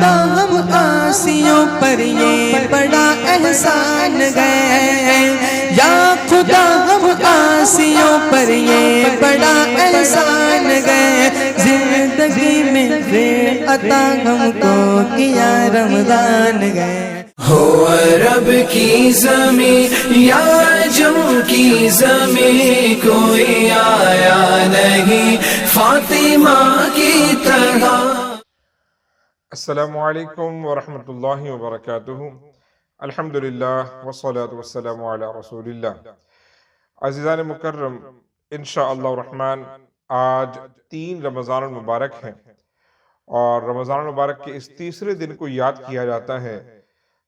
خدا ہم آسیوں پر یہ بڑا احسان گئے، یا خدا ہم آسیوں پر یہ بڑا احسان گئے، زندگی میں پھر عطا ہم کو کیا رمضان گئے۔ ہو عرب کی زمین یا عجم کی زمین، کوئی آیا نہیں فاطمہ کی طرح۔ السلام علیکم ورحمۃ اللہ وبرکاتہ۔ الحمدللہ والصلاة والسلام علی رسول اللہ۔ عزیزان مکرم، انشاءاللہ الرحمن آج 3 رمضان المبارک ہیں، اور رمضان المبارک کے اس تیسرے دن کو یاد کیا جاتا ہے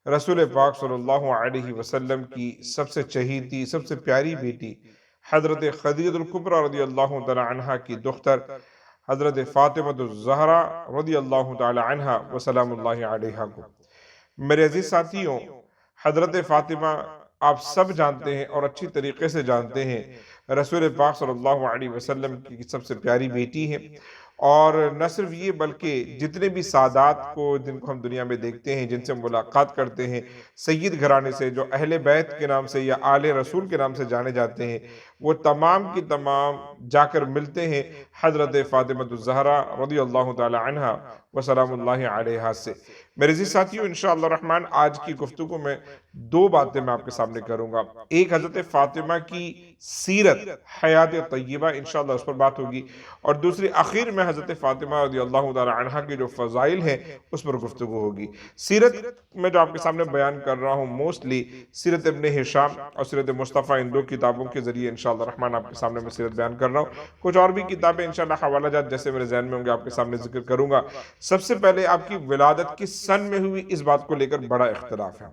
رسول پاک صلی اللہ علیہ وسلم کی سب سے چہیتی، سب سے پیاری بیٹی حضرت خدیجہ الکبریٰ رضی اللہ تعالی عنہا کی دختر حضرت فاطمہ الزہرا رضی اللہ تعالی عنہا وسلام اللہ علیہا کو۔ میرے عزیز ساتھیوں، حضرت فاطمہ آپ سب جانتے ہیں اور اچھی طریقے سے جانتے ہیں، رسول پاک صلی اللہ علیہ وسلم کی سب سے پیاری بیٹی ہیں، اور نہ صرف یہ بلکہ جتنے بھی سادات کو جن کو ہم دنیا میں دیکھتے ہیں، جن سے ملاقات کرتے ہیں، سید گھرانے سے جو اہل بیت کے نام سے یا آل رسول کے نام سے جانے جاتے ہیں، وہ تمام کی تمام جا کر ملتے ہیں حضرت فاطمہ الزہرا رضی اللہ تعالی عنہا وسلام اللہ علیہا سے۔ میرے عزیز ساتھیوں، انشاءاللہ الرحمن آج کی گفتگو میں 2 باتیں میں آپ کے سامنے کروں گا۔ ایک حضرت فاطمہ کی سیرت، حیات طیبہ، انشاءاللہ اس پر بات ہوگی، اور دوسری آخر میں حضرت فاطمہ رضی اللہ تعالی عنہا کے جو فضائل ہیں اس پر گفتگو ہوگی۔ سیرت میں جو آپ کے سامنے بیان کر رہا ہوں موسٹلی سیرت ابن ہشام اور سیرت مصطفیٰ، ان 2 کتابوں کے ذریعے انشاءاللہ الرحمن آپ کے سامنے میں سیرت بیان کر رہا ہوں۔ کچھ اور بھی کتابیں انشاءاللہ حوالہ جات جیسے میرے ذہن میں ہوں گے آپ کے سامنے ذکر کروں گا۔ سب سے پہلے آپ کی ولادت کس سن میں ہوئی، اس بات کو لے کر بڑا اختلاف ہے،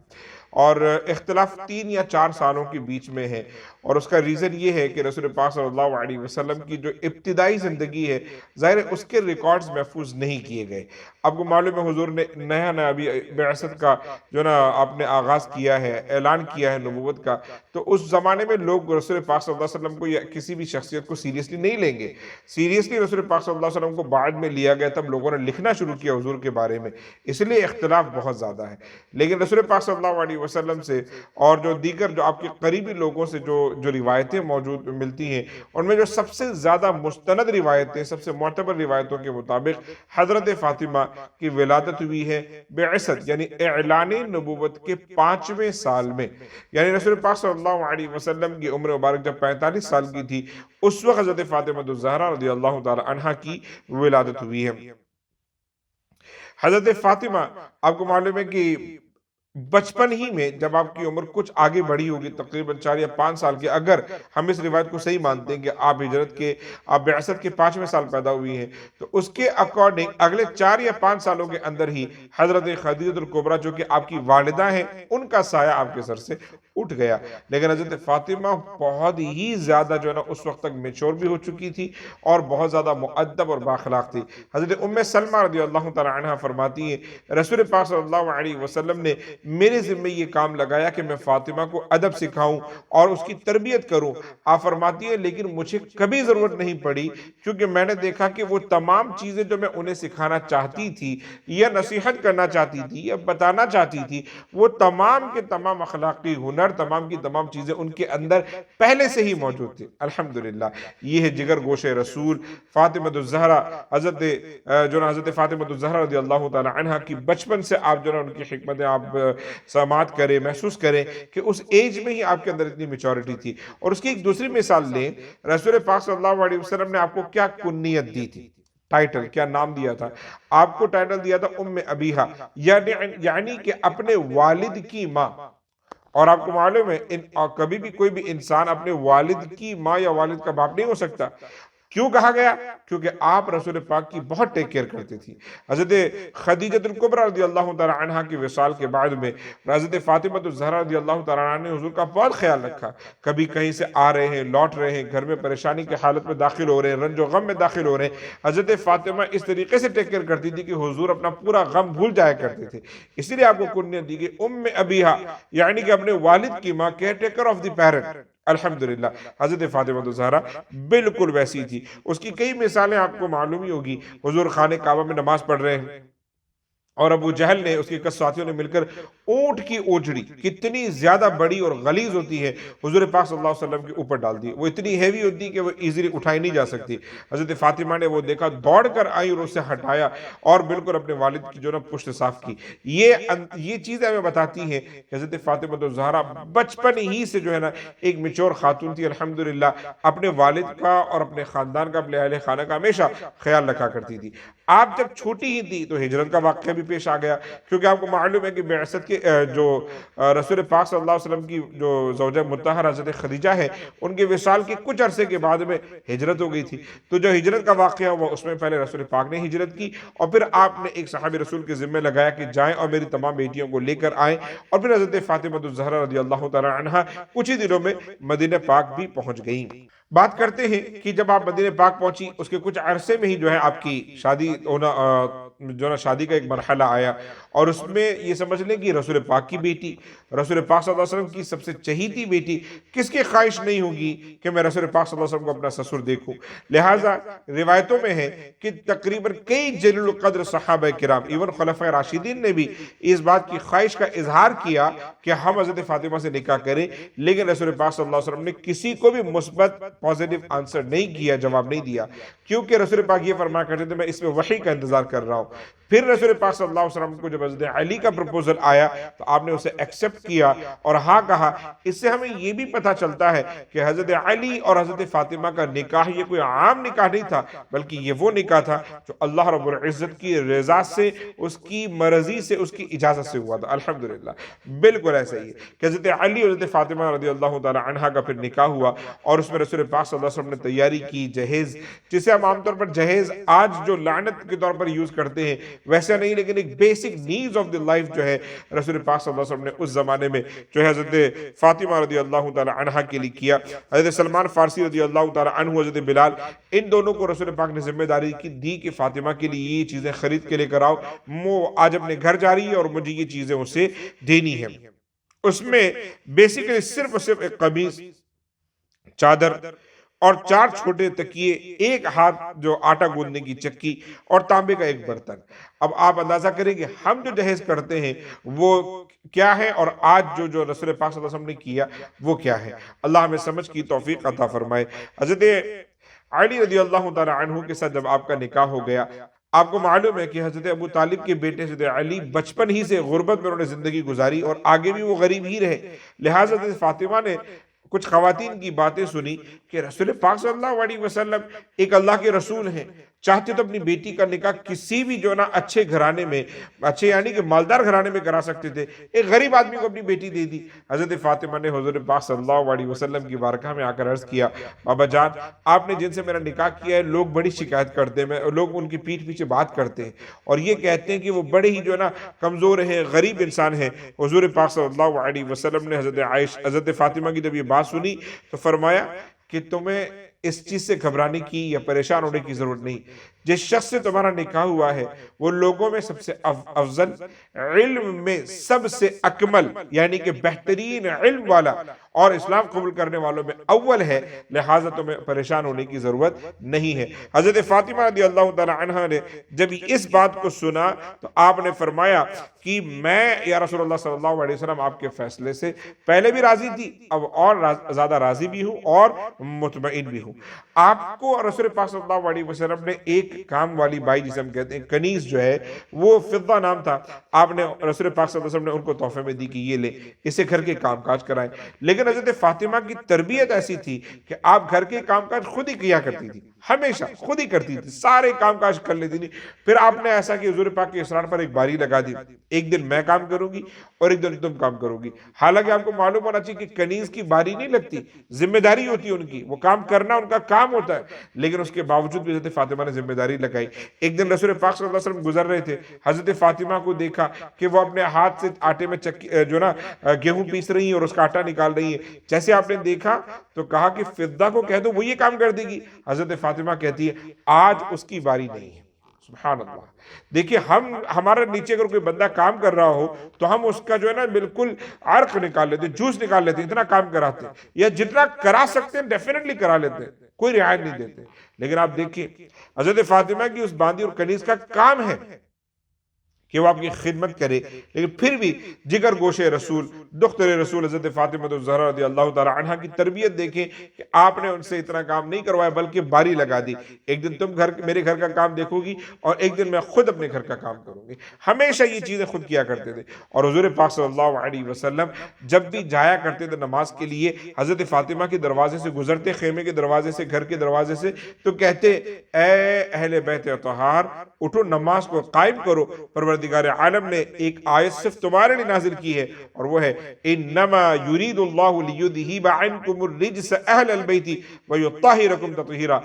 اور اختلاف 3 یا 4 سالوں کے بیچ میں ہے، اور اس کا ریزن یہ ہے کہ رسول پاک صلی اللہ علیہ وسلم کی جو ابتدائی زندگی ہے، ظاہر ہے اس کے ریکارڈز محفوظ نہیں کیے گئے۔ آپ کو معلوم ہے حضور نے نیا ابھی بعثت کا جو آپ نے آغاز کیا ہے، اعلان کیا ہے نبوت کا، تو اس زمانے میں لوگ رسول پاک صلی اللہ علیہ وسلم کو یا کسی بھی شخصیت کو سیریسلی نہیں لیں گے۔ سیریسلی رسول پاک صلی اللہ علیہ وسلم کو بعد میں لیا گیا، تب لوگوں نے لکھنا شروع کیا حضور کے بارے میں، اس لیے اختلاف بہت زیادہ ہے۔ لیکن رسول پاک صلی اللہ علیہ وسلم سے اور جو دیگر جو آپ کے قریبی لوگوں سے جو روایتیں موجود ملتی ہیں، ان میں جو سب سے زیادہ مستند روایتیں، سب سے معتبر روایتوں کے مطابق حضرت فاطمہ کی ولادت ہوئی ہے بعثت یعنی اعلان نبوت کے 5ویں سال میں، یعنی رسول پاک صلی اللہ علیہ وسلم کی عمر مبارک جب 45 سال کی تھی، اس وقت حضرت فاطمہ الزہرا رضی اللہ تعالی عنہا کی ولادت ہوئی ہے۔ حضرت فاطمہ آپ کو معلوم ہے کہ بچپن ہی میں جب آپ کی عمر کچھ آگے بڑھی ہوگی، تقریباً 4 یا 5 سال کی، اگر ہم اس روایت کو صحیح مانتے ہیں کہ آپ بعثت کے 5ویں سال پیدا ہوئی ہیں، تو اس کے اکارڈنگ اگلے 4 یا 5 سالوں کے اندر ہی حضرت خدیجہ الکبریٰ جو کہ آپ کی والدہ ہیں، ان کا سایہ آپ کے سر سے اٹھ گیا۔ لیکن حضرت فاطمہ بہت ہی زیادہ جو ہے نا اس وقت تک میچور بھی ہو چکی تھی اور بہت زیادہ مؤدب اور بااخلاق تھی۔ حضرت ام سلمہ رضی اللہ تعالی عنہ فرماتی ہیں رسول پاک صلی اللہ علیہ وسلم نے میرے ذمہ یہ کام لگایا کہ میں فاطمہ کو ادب سکھاؤں اور اس کی تربیت کروں۔ آپ فرماتی ہیں لیکن مجھے کبھی ضرورت نہیں پڑی، کیونکہ میں نے دیکھا کہ وہ تمام چیزیں جو میں انہیں سکھانا چاہتی تھی یا نصیحت کرنا چاہتی تھی یا بتانا چاہتی تھی، وہ تمام کے تمام اخلاقی ہنر، تمام کی تمام چیزیں ان کے اندر پہلے سے ہی موجود تھی۔ الحمدللہ یہ ہے جگر گوش رسول فاطمہ الزہرا، حضرت فاطمہ الزہرا رضی اللہ تعالی عنہا کی بچپن سے آپ جو ان کی حکمتیں آپ سماعت کریں، محسوس کریں کہ اس ایج میں ہی آپ کے اندر اتنی میچورٹی تھی۔ اور اس کی ایک دوسری مثال لیں، رسول پاک صلی اللہ علیہ وسلم نے آپ کو کیا کنیت دی تھی، ٹائٹل کیا نام دیا تھا؟ آپ کو ٹائٹل دیا تھا ام ابیہا، یعنی کہ اپنے والد کی ماں۔ اور آپ کو معلوم ہے کبھی بھی کوئی بھی انسان اپنے والد کی ماں یا والد کا باپ نہیں ہو سکتا۔ کیوں کہا گیا؟ کیونکہ آپ رسول پاک کی بہت ٹیک کیئر کرتے تھی۔ حضرت خدیجہ الکبریٰ رضی اللہ تعالی عنہا کی وصال کے بعد میں حضرت فاطمہ الزہرا رضی اللہ تعالی عنہ نے حضور کا بہت خیال رکھا۔ کبھی کہیں سے آ رہے ہیں، لوٹ رہے ہیں، گھر میں پریشانی کی حالت میں داخل ہو رہے ہیں، رنج و غم میں داخل ہو رہے ہیں، حضرت فاطمہ اس طریقے سے ٹیک کیئر کرتی تھی کہ حضور اپنا پورا غم بھول جایا کرتے تھے۔ اسی لیے آپ کو کنیت دی گئی ام ابیہا، یعنی کہ اپنے والد کی ماں، care taker of the parent. الحمدللہ حضرت فاطمہ الزہرا بالکل ویسی تھی۔ اس کی کئی مثالیں آپ کو معلوم ہی ہوگی، حضور خانہ کعبہ میں نماز پڑھ رہے ہیں، اور ابو جہل نے اس کے کس ساتھیوں نے مل کر اونٹ کی اوجڑی کتنی زیادہ بڑی اور غلیظ ہوتی ہے حضور پاک صلی اللہ علیہ وسلم کے اوپر ڈال دی. وہ اتنی ہیوی ہوتی ہے کہ وہ ایزیلی اٹھائی نہیں جا سکتی. حضرت فاطمہ نے وہ دیکھا, دوڑ کر آئی اور اسے ہٹایا اور بالکل اپنے والد کی جو نا پشت صاف کی. یہ چیزیں ہمیں بتاتی ہیں کہ حضرت فاطمہ الزہرا بچپن ہی سے جو ہے نا ایک میچور خاتون تھی. الحمدللہ اپنے والد کا اور اپنے خاندان کا, اپنے اہل خانہ کا ہمیشہ خیال رکھا کرتی تھی. آپ جب چھوٹی ہی تھی تو ہجرت کا واقعہ بھی پیش آ گیا, کیونکہ آپ کو معلوم ہے کہ بعثت کے جو رسول پاک صلی اللہ علیہ وسلم کی جو زوجہ مطہرہ حضرت خدیجہ ہے, ان کے وصال کے کچھ عرصے کے بعد میں ہجرت ہو گئی تھی. تو جو ہجرت کا واقعہ ہوا اس میں پہلے رسول پاک نے ہجرت کی اور پھر آپ نے ایک صحابی رسول کے ذمہ لگایا کہ جائیں اور میری تمام بیٹیوں کو لے کر آئیں, اور پھر حضرت فاطمہ الزہرا رضی اللہ تعالی عنہا کچھ ہی دنوں میں مدینہ پاک بھی پہنچ گئیں. بات کرتے ہیں کہ جب آپ مدینہ پاک پہنچی اس کے کچھ عرصے میں ہی جو ہے آپ کی شادی ہونا, جو نا شادی کا ایک مرحلہ آیا, اور اس میں یہ سمجھ لیں کہ رسول پاک کی بیٹی, رسول پاک صلی اللہ علیہ وسلم کی سب سے چہیتی بیٹی, کس کی خواہش نہیں ہوگی کہ میں رسول پاک صلی اللہ علیہ وسلم کو اپنا سسر دیکھوں. لہٰذا روایتوں میں ہے کہ تقریباً کئی جلیل القدر صحابہ کرام, ایون خلفۂ راشدین نے بھی اس بات کی خواہش کا اظہار کیا کہ ہم حضرت فاطمہ سے نکاح کریں, لیکن رسول پاک صلی اللہ علیہ وسلم نے کسی کو بھی مثبت پازیٹیو آنسر نہیں کیا, جواب نہیں دیا, کیونکہ رسول پاک یہ فرمایا کرتے تھے میں اس میں وحی کا انتظار کر رہا ہوں. پھر رسول پاک صلی اللہ علیہ وسلم کو جب حضرت علی کا پروپوزل آیا تو آپ نے اسے ایکسپٹ کیا اور ہاں کہا. اس سے ہمیں یہ بھی پتہ چلتا ہے کہ حضرت علی اور حضرت فاطمہ کا نکاح یہ کوئی عام نکاح نہیں تھا, بلکہ یہ وہ نکاح تھا جو اللہ رب العزت کی رضا سے, اس کی مرضی سے, اس کی اجازت سے ہوا تھا. الحمدللہ بالکل ایسا ہی ہے کہ حضرت علی اور حضرت فاطمہ رضی اللہ تعالی عنہا کا پھر نکاح ہوا, اور اس میں رسول پاک صلی اللہ علیہ وسلم نے تیاری کی, جہیز, جسے ہم عام طور پر جہیز آج جو لعنت کے طور پر یوز کرتے ہیں ویسا نہیں, لیکن ایک basic needs of the life جو ہے رسول پاک صلی اللہ علیہ وسلم نے اس زمانے میں جو ہے حضرت فاطمہ رضی اللہ تعالی عنہا کے لیے کیا. حضرت سلمان فارسی رضی اللہ تعالی عنہ, حضرت بلال, ان دونوں کو رسول پاک نے ذمہ داری دی کہ فاطمہ کے لیے یہ چیزیں خرید کے لے کر آؤ, وہ آج اپنے گھر جا رہی ہے اور مجھے یہ چیزیں اسے دینی ہے. اس میں بیسیکلی صرف اور صرف ایک قمیص, چادر اور 4 چھوٹے تکیے, ایک ہاتھ جو آٹا گوندنے کی چکی, اور تانبے کا ایک برتن. اب آپ اندازہ کریں کہ ہم جو جہیز کرتے ہیں وہ کیا ہے اور آج جو رسول پاک صلی اللہ علیہ وسلم نے کیا وہ کیا ہے. اللہ ہمیں سمجھ کی توفیق عطا فرمائے. حضرت علی رضی اللہ تعالی عنہ کے ساتھ جب آپ کا نکاح ہو گیا, آپ کو معلوم ہے کہ حضرت ابو طالب کے بیٹے حضرت علی بچپن ہی سے غربت میں انہوں نے زندگی گزاری اور آگے بھی وہ غریب ہی رہے. لہٰذا حضرت فاطمہ نے کچھ خواتین کی باتیں سنی کہ رسول پاک صلی اللہ علیہ وسلم ایک اللہ کے رسول ہیں, چاہتے تو اپنی بیٹی کا نکاح کسی بھی جو نا اچھے گھرانے میں, اچھے یعنی کہ مالدار گھرانے میں کرا سکتے تھے, ایک غریب آدمی کو اپنی بیٹی دے دی. حضرت فاطمہ نے حضور پاک صلی اللہ علیہ وسلم کی بارگاہ میں آ کر عرض کیا, بابا جان آپ نے جن سے میرا نکاح کیا ہے لوگ بڑی شکایت کرتے ہیں, لوگ ان کی پیٹھ پیچھے بات کرتے ہیں اور یہ کہتے ہیں کہ وہ بڑے ہی جو نا کمزور ہیں, غریب انسان ہیں. حضور پاک صلی اللہ علیہ وسلم نے حضرت فاطمہ کی جب یہ بات سنی تو فرمایا کہ تمہیں اس چیز سے گھبرانے کی یا پریشان ہونے کی ضرورت نہیں. جس شخص سے تمہارا نکاح ہوا ہے وہ لوگوں میں سب سے افضل, علم میں سب سے اکمل یعنی کہ بہترین علم والا اور اسلام قبول کرنے والوں میں اول ہے, لہٰذا تمہیں پریشان ہونے کی ضرورت نہیں ہے. حضرت فاطمہ رضی اللہ تعالی عنہ نے جب اس بات کو سنا تو آپ نے فرمایا کہ میں یا رسول اللہ صلی اللہ علیہ وسلم آپ کے فیصلے سے پہلے بھی راضی تھی, اب اور زیادہ راضی بھی ہوں اور مطمئن بھی ہوں. آپ کو رسول پاک صلی اللہ علیہ وسلم نے ایک کام والی بائی جسے ہم کہتے ہیں کنیز جو ہے وہ فضہ نام تھا, آپ نے رسول پاک صلی اللہ علیہ وسلم نے ان کو تحفے میں دی کہ یہ لے, اسے گھر کے کام کاج کرائیں. لیکن حضرت فاطمہ کی تربیت ایسی تھی کہ آپ گھر کے کام کاج خود ہی کیا کرتی تھی, ہمیشہ خود ہی کرتی تھی, سارے کام کاج کر لیتی تھی. پھر آپ نے ایسا کہ حضور پاک کے اصرار پر ایک باری لگا دی, ایک دن میں کام کروں گی اور ایک دن تم کام کرو گی. حالانکہ آپ کو معلوم ہونا چاہیے کہ کنیز کی باری نہیں لگتی, ذمہ داری ہوتی ہے ان کی, وہ کام کرنا ان کا کام ہوتا ہے, لیکن اس کے باوجود بھی حضرت فاطمہ نے ذمہ داری لگائی. ایک دن رسول پاک صلی اللہ علیہ وسلم گزر رہے تھے, حضرت فاطمہ کو دیکھا کہ وہ اپنے ہاتھ سے آٹے میں جو نا گیہوں پیس رہی ہیں اور اس کا آٹا نکال رہی ہیں. جیسے آپ نے دیکھا تو کہا کہ فضہ کو کہہ دو وہ یہ کام کر دے گی. حضرت فاطمہ کہتی ہے آج اس کی باری نہیں ہے. سبحان اللہ. دیکھیے ہمارا نیچے اگر کوئی بندہ کام کر رہا ہو تو ہم اس کا جو ہے نا بالکل عرق نکال لیتے ہیں, جوس نکال لیتے ہیں, اتنا کام کراتے ہیں, یا جتنا کرا سکتے ہیں ڈیفینیٹلی کرا لیتے ہیں, کوئی رعایت نہیں دیتے. لیکن آپ دیکھیے حضرت فاطمہ کی اس باندی اور کنیز کا کام ہے کہ وہ آپ کی خدمت کرے، لیکن پھر بھی جگر گوشے رسول دختر رسول حضرت فاطمہ الزہرا رضی اللہ تعالی عنہ کی تربیت دیکھیں کہ آپ نے ان سے اتنا کام نہیں کروایا بلکہ باری لگا دی، ایک دن تم میرے گھر کا کام دیکھو گی اور ایک دن میں خود اپنے گھر کا کام کروں گی، ہمیشہ یہ چیزیں خود کیا کرتے تھے۔ اور حضور پاک صلی اللہ علیہ وسلم جب بھی جایا کرتے تھے نماز کے لیے، حضرت فاطمہ کے دروازے سے گزرتے، خیمے کے دروازے سے، گھر کے دروازے سے، تو کہتے اے اہل بیت اطہار اٹھو نماز کو قائم کرو، پروردگار عالم نے ایک آیت صرف تمہارے لیے نازل کی ہے اور وہ ہے انما یرید اللہ لیذہب عنکم الرجس اہل البیت ویطہرکم تطہیرا،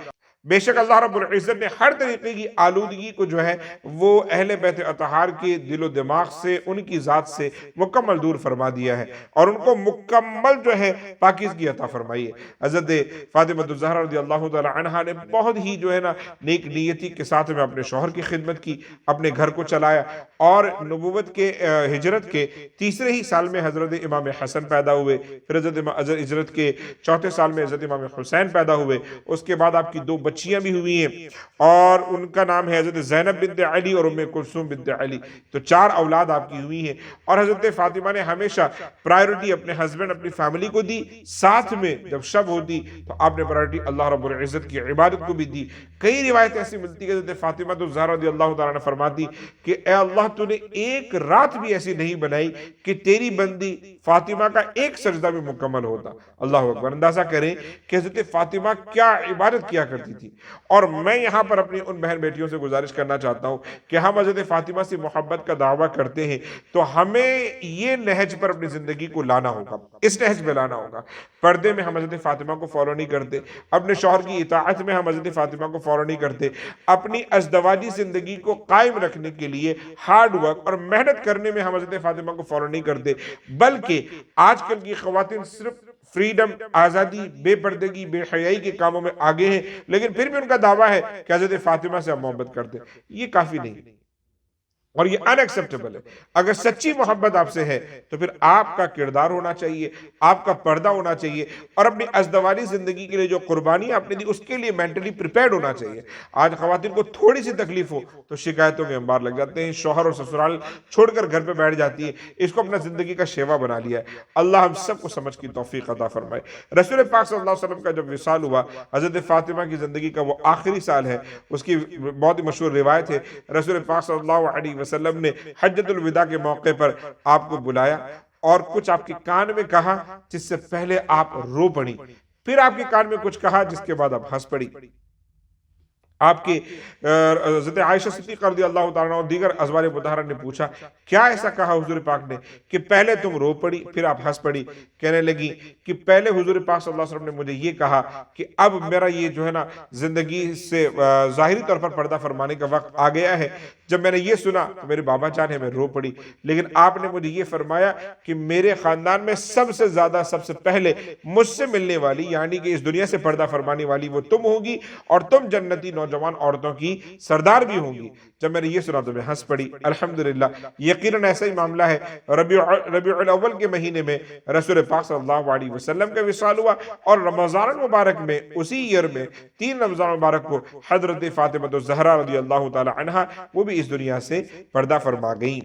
بے شک اللہ رب العزت نے ہر طریقے کی آلودگی کو جو ہے وہ اہل بیت اطہار کے دل و دماغ سے، ان کی ذات سے مکمل دور فرما دیا ہے اور ان کو مکمل جو ہے پاکیزگی عطا فرمائی ہے۔ حضرت فاطمہ الزہرا رضی اللہ تعالی عنہا نے بہت ہی جو ہے نا نیک نیتی کے ساتھ میں اپنے شوہر کی خدمت کی، اپنے گھر کو چلایا، اور نبوت کے ہجرت کے تیسرے ہی سال میں حضرت امام حسن پیدا ہوئے، پھر حضرت ہجرت کے چوتھے سال میں حضرت امام حسین پیدا ہوئے، اس کے بعد آپ کی دو بچیاں بھی ہوئی ہیں اور ان کا نام ہے حضرت زینب بنت علی اور ام کلثوم بنت علی، تو 4 اولاد آپ کی ہوئی ہیں۔ اور حضرت فاطمہ نے ہمیشہ پرائیورٹی اپنے ہسبینڈ، اپنی فیملی کو دی، ساتھ میں جب شب ہوتی تو آپ نے پرائیورٹی اللہ رب العزت کی عبادت کو بھی دی۔ کئی روایت ایسی ملتی ہے حضرت فاطمہ الزہرا رضی اللہ تعالیٰ نے فرماتی کہ اے اللہ تو نے ایک رات بھی ایسی نہیں بنائی کہ تیری بندی فاطمہ کا ایک سجدہ بھی مکمل ہوتا۔ اللہ اکبر، اندازہ کریں کہ حضرت فاطمہ کیا عبادت کیا کرتی تھی۔ اور میں یہاں پر اپنی ان بہن بیٹیوں سے گزارش کرنا چاہتا ہوں کہ ہم حضرت فاطمہ سے محبت کا دعویٰ کرتے ہیں تو ہمیں یہ نہج پر اپنی زندگی کو لانا ہوگا، اس نہج میں لانا ہوگا۔ پردے میں ہم حضرت فاطمہ کو فالو نہیں کرتے، اپنے شوہر کی اطاعت میں ہم حضرت فاطمہ کو فالو نہیں کرتے، اپنی ازدواجی زندگی کو قائم رکھنے کے لیے ہارڈ ورک اور محنت کرنے میں ہم حضرت فاطمہ کو فالو نہیں کرتے، بلکہ آج کل کی خواتین صرف فریڈم، آزادی، بے پردگی، بے حیائی کے کاموں میں آگے ہیں، لیکن پھر بھی ان کا دعویٰ ہے کہ حضرت فاطمہ سے ہم محبت کرتے ہیں۔ یہ کافی نہیں اور یہ ان ایکسیپٹیبل ہے۔ اگر سچی محبت آپ سے ہے تو پھر آپ کا کردار ہونا چاہیے، آپ کا پردہ ہونا چاہیے، اور اپنی ازدواجی زندگی کے لیے جو قربانی آپ نے دی اس کے لیے مینٹلی پریپیئرڈ ہونا چاہیے۔ آج خواتین کو تھوڑی سی تکلیف ہو تو شکایتوں کے انبار لگ جاتے ہیں، شوہر اور سسرال چھوڑ کر گھر پہ بیٹھ جاتی ہے، اس کو اپنا زندگی کا شیوا بنا لیا ہے۔ اللہ ہم سب کو سمجھ کی توفیق عطا فرمائے۔ رسول پاک صلی اللہ علیہ وسلم کا جب وصال ہوا، حضرت فاطمہ کی زندگی کا وہ آخری سال ہے، اس کی بہت ہی مشہور روایت ہے، رسول پاک صلی اللہ علیہ وسلم نے حجۃ الوداع کے موقع پر آپ کو بلایا اور کچھ آپ کے کان میں کہا جس سے پہلے آپ رو پڑی، پھر آپ کے کان میں کچھ کہا جس کے بعد آپ ہنس پڑی۔ آپ کے حضرت عائشہ صدیقہ رضی اللہ تعالیٰ عنہ اور دیگر ازواج مطہرہ نے پوچھا کیا ایسا کہا حضور پاک نے کہ پہلے تم رو پڑی پھر آپ ہنس پڑی؟ کہنے لگی کہ پہلے حضور پاک صلی اللہ علیہ وسلم نے مجھے یہ کہا کہ اب میرا یہ جو ہے نا زندگی سے ظاہری طور پر پردہ فرمانے کا وقت آ گیا ہے، جب میں نے یہ سنا تو میرے بابا جان ہے میں رو پڑی، لیکن آپ نے مجھے یہ فرمایا کہ میرے خاندان میں سب سے زیادہ سب سے پہلے مجھ سے ملنے والی یعنی کہ اس دنیا سے پردہ فرمانے والی وہ تم ہوگی اور تم جنتی نوجوان عورتوں کی سردار بھی ہوں گی۔ جب میں نے یہ سنا تو میں ہنس پڑی۔ الحمدللہ یقیناً ایسا ہی معاملہ ہے۔ ربیع الاول کے مہینے میں رسول پاک صلی اللہ علیہ وسلم کا وصال ہوا اور رمضان المبارک میں اسی ایئر میں 3 رمضان المبارک کو حضرت فاطمہ الزہرا رضی اللہ تعالی عنہا وہ بھی اس دنیا سے پردہ فرما گئیں۔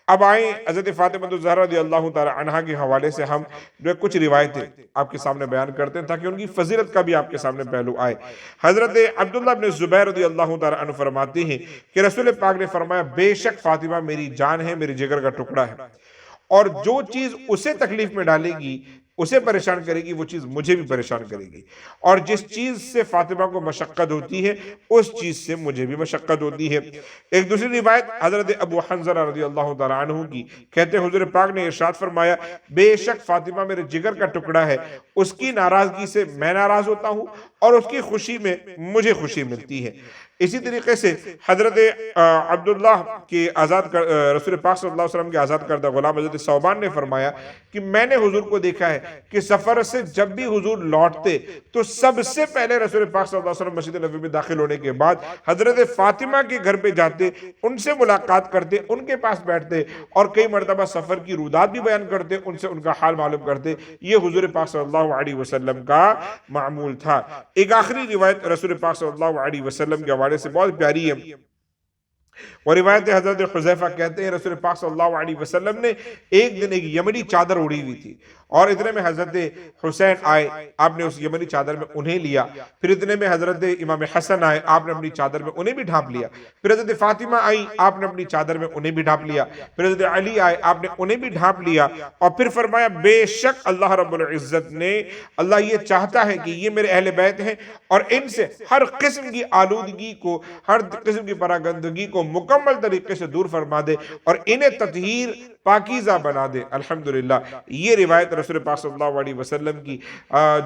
اب آئیں حضرت فاطمہ الزہرا رضی اللہ تعالی عنہا کے حوالے سے ہم جو کچھ روایتیں آپ کے سامنے بیان کرتے ہیں تاکہ ان کی فضیلت کا بھی آپ کے سامنے پہلو آئے۔ حضرت عبداللہ بن زبیر رضی اللہ تعالی عنہ فرماتے ہیں کہ رسول پاک نے فرمایا بے شک فاطمہ میری جان ہے، میری جگر کا ٹکڑا ہے، اور جو چیز اسے تکلیف میں ڈالے گی اسے پریشان کرے گی وہ چیز مجھے بھی پریشان کرے گی، اور جس چیز سے فاطمہ کو مشقت ہوتی ہے اس چیز سے مجھے بھی مشقت ہوتی ہے۔ ایک دوسری روایت حضرت ابو حنظلہ رضی اللہ تعالیٰ عنہ کی، کہتے ہیں حضور پاک نے ارشاد فرمایا بے شک فاطمہ میرے جگر کا ٹکڑا ہے، اس کی ناراضگی سے میں ناراض ہوتا ہوں اور اس کی خوشی میں مجھے خوشی ملتی ہے۔ اسی طریقے سے حضرت عبداللہ کے رسول پاک صلی اللہ علیہ وسلم کے آزاد کردہ غلام حضرت ثوبان نے فرمایا کہ میں نے حضور کو دیکھا ہے کہ سفر سے جب بھی حضور لوٹتے تو سب سے پہلے رسول پاک صلی اللہ علیہ وسلم مسجد نبوی میں داخل ہونے کے بعد حضرت فاطمہ کے گھر پہ جاتے، ان سے ملاقات کرتے، ان کے پاس بیٹھتے اور کئی مرتبہ سفر کی رودات بھی بیان کرتے، ان سے ان کا حال معلوم کرتے۔ یہ حضور پاک صلی اللہ علیہ وسلم کا معمول تھا۔ ایک آخری روایت رسول پاک صلی اللہ علیہ وسلم کے حوالے سے بہت پیاری ہے۔ وہ روایت حضرت حذیفہ کہتے ہیں رسول پاک صلی اللہ علیہ وسلم نے ایک دن ایک یمنی چادر اڑی ہوئی تھی، اور اتنے میں حضرت حسین آئے، آپ نے اس یمنی چادر میں انہیں لیا، پھر اتنے میں حضرت امام حسن آئے، آپ نے اپنی چادر میں انہیں بھی ڈھانپ لیا، پھر حضرت فاطمہ آئی، آپ نے اپنی چادر میں انہیں بھی ڈھانپ لیا، پھر حضرت علی آئے، آپ نے انہیں بھی ڈھانپ لیا، اور پھر فرمایا بے شک اللہ رب العزت نے، اللہ یہ چاہتا ہے کہ یہ میرے اہل بیت ہیں اور ان سے ہر قسم کی آلودگی کو، ہر قسم کی پراگندگی کو مکمل طریقے سے دور فرما دے اور انہیں تطہیر پاکیزہ بنا دے۔ الحمدللہ یہ روایت رسول پاک صلی اللہ علیہ وسلم کی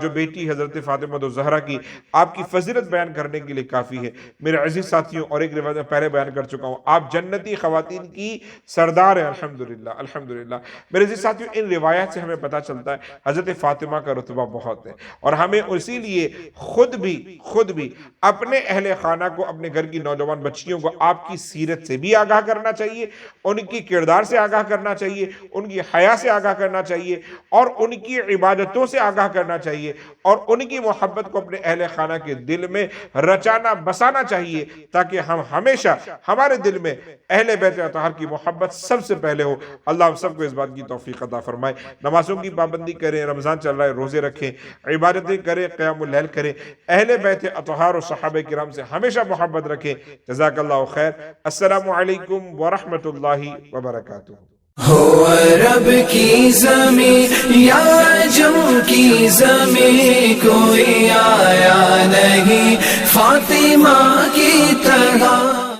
جو بیٹی حضرت فاطمہ الزہرا کی آپ کی فضیلت بیان کرنے کے لیے کافی ہے۔ میرے عزیز ساتھیوں، اور ایک روایت میں پہلے بیان کر چکا ہوں، آپ جنتی خواتین کی سردار ہیں۔ الحمدللہ الحمدللہ میرے عزیز ساتھیوں، ان روایات سے ہمیں پتہ چلتا ہے حضرت فاطمہ کا رتبہ بہت ہے، اور ہمیں اسی لیے خود بھی اپنے اہل خانہ کو، اپنے گھر کی نوجوان بچیوں کو آپ کی سیرت سے بھی آگاہ کرنا چاہیے، ان کی کردار سے آگاہ کرنا چاہیے، ان کی حیا سے آگاہ کرنا چاہیے، اور ان کی عبادتوں سے آگاہ کرنا چاہیے، اور ان کی محبت کو اپنے اہل خانہ کے دل میں رچانا بسانا چاہیے، تاکہ ہم ہمیشہ ہمارے دل میں اہل بیت اطہار کی محبت سب سے پہلے ہو۔ اللہ ہم سب کو اس بات کی توفیق عطا فرمائے۔ نمازوں کی پابندی کریں، رمضان چل رہا ہے، روزے رکھیں، عبادتیں کریں، قیام اللیل کریں، اہل بیت اطہار اور صحابہ کرام سے ہمیشہ محبت رکھیں۔ جزاک اللہ خیر۔ السلام علیکم ورحمۃ اللہ وبرکاتہ۔ ہو عرب کی زمین یا عجم کی زمین، کوئی آیا نہیں فاطمہ کی طرح۔